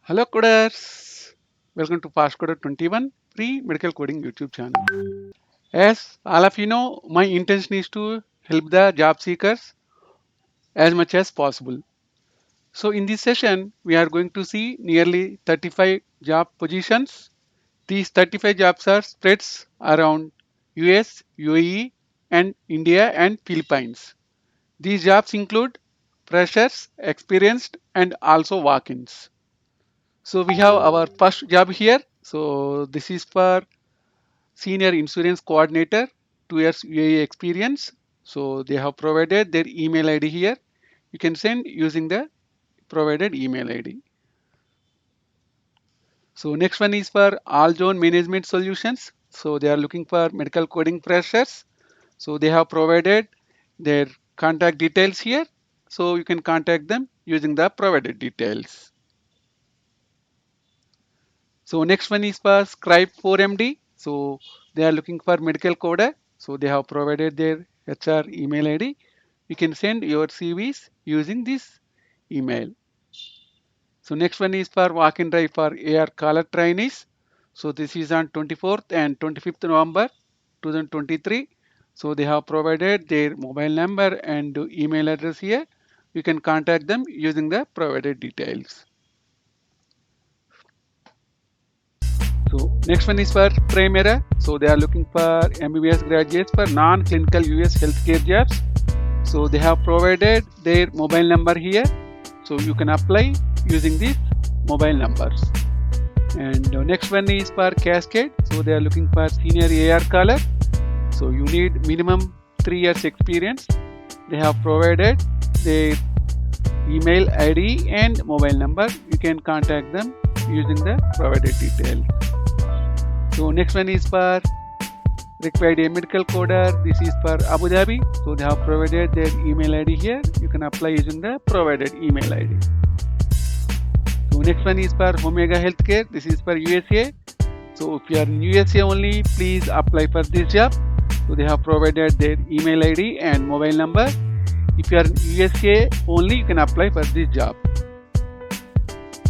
Hello coders, welcome to Fast Coder 21 free medical coding YouTube channel. As all of you know, my intention is to help the job seekers as much as possible. So in this session, we are going to see nearly 35 job positions. These 35 jobs are spreads around US, UAE and India and Philippines. These jobs include freshers, experienced and also walk-ins. So we have our first job here. So this is for senior insurance coordinator, 2 years UAE experience. So they have provided their email ID here. You can send using the provided email ID. So next one is for all zone management solutions. So they are looking for medical coding freshers. So they have provided their contact details here. So you can contact them using the provided details. So next one is for Scribe 4MD. So they are looking for medical coder. So they have provided their HR email ID. You can send your CVs using this email. So next one is for walk-in drive for AR caller trainees. So this is on 24th and 25th November 2023. So they have provided their mobile number and email address here. You can contact them using the provided details. So next one is for Primera. So they are looking for MBBS graduates for non-clinical US healthcare jobs. So they have provided their mobile number here. So you can apply using these mobile numbers. And next one is for Cascade. So they are looking for senior AR caller. So you need minimum 3 years experience. They have provided their email ID and mobile number. You can contact them using the provided details. So next one is for required a medical coder. This is for Abu Dhabi. So they have provided their email ID here. You can apply using the provided email ID. So next one is for Omega Healthcare. This is for USA. So if you are in USA only, please apply for this job. So they have provided their email ID and mobile number. If you are in USA only, you can apply for this job.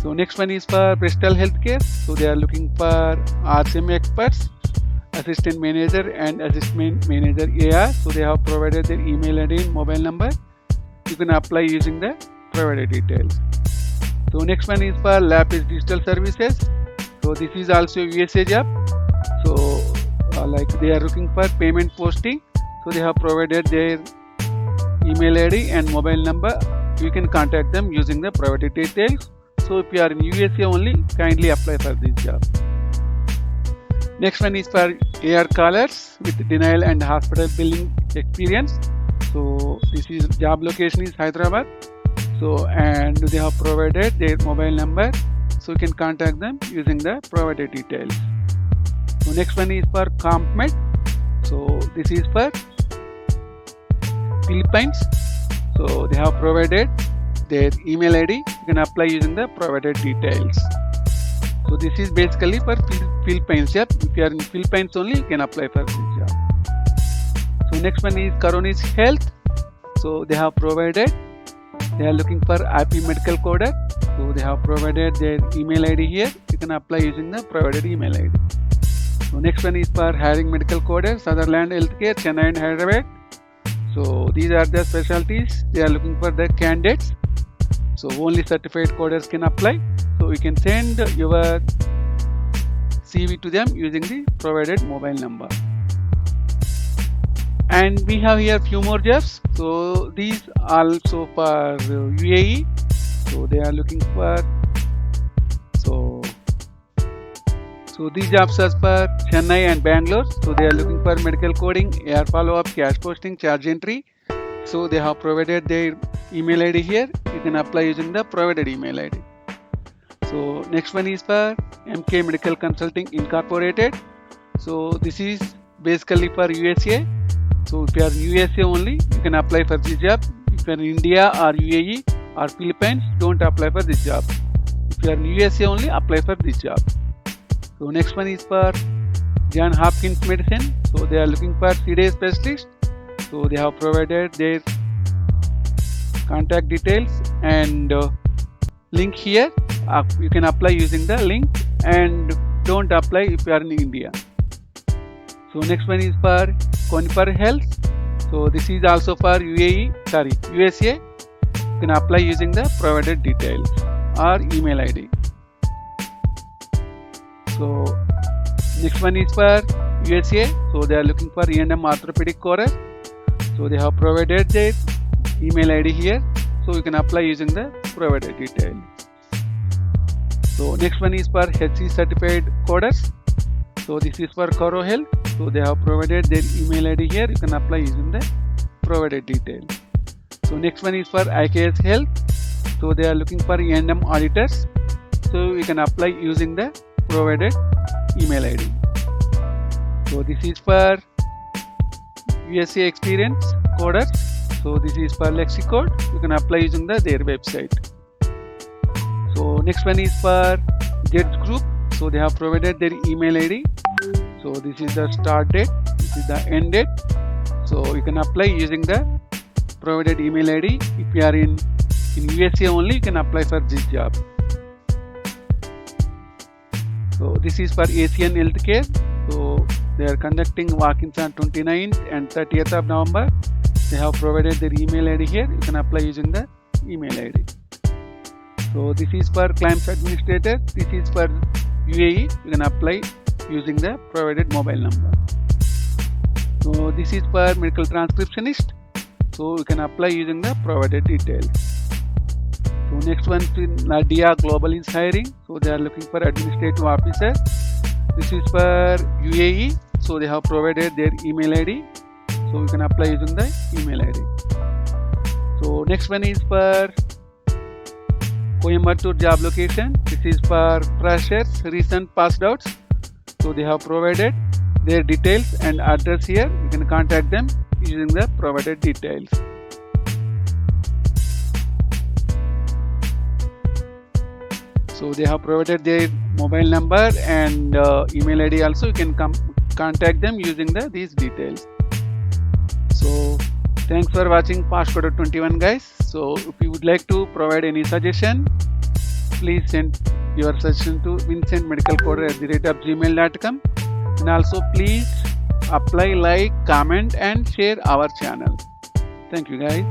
So next one is for Bristol Healthcare. So they are looking for RCM experts, assistant manager and assistant manager AR. So they have provided their email ID and mobile number. You can apply using the provided details. So next one is for Lapis Digital Services. So this is also USA job. So like they are looking for payment posting. So they have provided their email ID and mobile number. You can contact them using the provided details. So if you are in USA only, kindly apply for this job. Next one is for AR callers with denial and hospital billing experience. So this is job location is Hyderabad. So and they have provided their mobile number. So you can contact them using the provided details. So next one is for CompMed. So this is for Philippines. So they have provided their email ID. You can apply using the provided details. So this is basically for Philippines job. If you are in Philippines only, you can apply for this job. So next one is Coronis Health. So they have provided. They are looking for IP medical coder. So they have provided their email ID here. You can apply using the provided email ID. So next one is for hiring medical coder, Sutherland Healthcare, Chennai and Hyderabad. So these are the specialties. They are looking for the candidates. So only certified coders can apply. So you can send your CV to them using the provided mobile number. And we have here few more jobs. So these also for UAE. So they are looking for so these jobs are for Chennai and Bangalore. So they are looking for medical coding, AR follow-up, cash posting, charge entry. So they have provided their email ID here. You can apply using the provided email ID. So next one is for MK Medical Consulting Incorporated. So this is basically for USA. So if you are in USA only, you can apply for this job. If you are in India or UAE or Philippines, don't apply for this job. If you are in USA only, apply for this job. So next one is for John Hopkins Medicine. So they are looking for CDA specialist. So they have provided their contact details and link here. you can apply using the link, and don't apply if you are in India. So next one is for Conifer Health. So this is also for USA. You can apply using the provided details or email ID. So next one is for USA. So they are looking for E&M orthopedic course. So they have provided their email ID here. So you can apply using the provided details. So next one is for HC certified coders. So this is for Coro Health. So they have provided their email ID here. You can apply using the provided details. So next one is for IKS Health. So they are looking for E&M auditors. So you can apply using the provided email ID. So this is for USA Experience coders. So this is for Lexicode. You can apply using their website. So next one is for Jets Group. So they have provided their email ID. So this is the start date. This is the end date. So you can apply using the provided email ID. If you are in USA only, you can apply for this job. So this is for ACN Healthcare. So they are conducting walk-ins on 29th and 30th of November. They have provided their email ID here. You can apply using the email ID. So this is for claims administrator. This is for UAE. You can apply using the provided mobile number. So this is for medical transcriptionist. So you can apply using the provided details. So next one is Nadia Global is hiring. So they are looking for administrative officer. This is for UAE. So they have provided their email ID. So you can apply using the email ID. So next one is for Coimbatore job location. This is for freshers, recent passed outs. So they have provided their details and address here. You can contact them using the provided details. So they have provided their mobile number and email ID also. You can contact them using these details. So thanks for watching Fastcoder 21 guys. So if you would like to provide any suggestion, please send your suggestion to vincentmedicalcoder@gmail.com, and also please apply, like, comment and share our channel. Thank you guys.